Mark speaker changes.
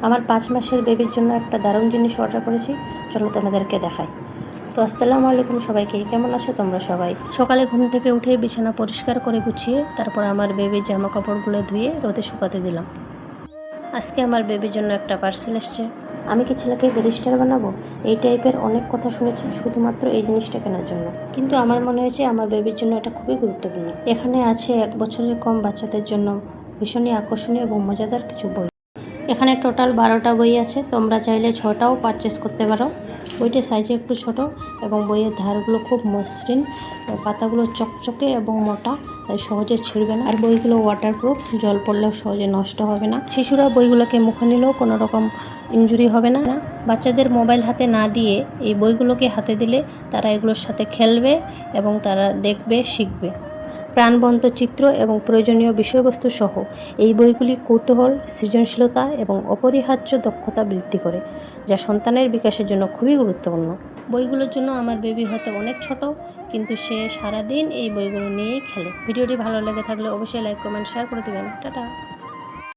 Speaker 1: আমার 5 মাসের বেবির জন্য একটা দারুণ জিনিস অর্ডার করেছি, চলো তোমাদেরকে দেখাই। তো আসসালামু আলাইকুম সবাইকে, কেমন আছো তোমরা সবাই? সকালে ঘুম থেকে উঠে বিছানা পরিষ্কার করে গুছিয়ে তারপর আমার বেবির জামা কাপড়গুলো ধুয়ে রোদে শুকাতে দিলাম। আজকে আমার বেবির জন্য একটা পার্সেল এসছে। আমি কি ছেলেকে ব্যারিস্টার বানাবো, এই টাইপের অনেক কথা শুনেছি শুধুমাত্র এই জিনিসটা কেনার জন্য, কিন্তু আমার মনে হয়েছে আমার বেবির জন্য এটা খুবই গুরুত্বপূর্ণ। এখানে আছে 1 বছরের কম বাচ্চাদের জন্য ভীষণই আকর্ষণীয় এবং মজাদার কিছু বই। এখানে টোটাল 12টা বই আছে, তোমরা চাইলে 6টাও পারচেস করতে পারো। বইটির সাইজে একটু ছোট এবং বইয়ের ধারগুলো খুব মসৃণ, পাতাগুলো চকচকে এবং মোটা, তাই সহজে ছিঁড়বে না। আর বইগুলো ওয়াটারপ্রুফ, জল পড়লেও সহজে নষ্ট হবে না। শিশুরা বইগুলোকে মুখে নিলেও কোনো রকম ইনজুরি হবে না। বাচ্চাদের মোবাইল হাতে না দিয়ে এই বইগুলোকে হাতে দিলে তারা এগুলোর সাথে খেলবে এবং তারা দেখবে, শিখবে। প্রাণবন্ত চিত্র এবং প্রয়োজনীয় বিষয়বস্তু সহ এই বইগুলি কৌতূহল, সৃজনশীলতা এবং অপরিহার্য দক্ষতা বৃদ্ধি করে, যা সন্তানের বিকাশের জন্য খুবই গুরুত্বপূর্ণ। বইগুলোর জন্য আমার বেবি হয়তো অনেক ছোট, কিন্তু সে সারাদিন এই বইগুলো নিয়েই খেলে। ভিডিওটি ভালো লেগে থাকলে অবশ্যই লাইক, কমেন্ট, শেয়ার করে দেবেন। টাটা।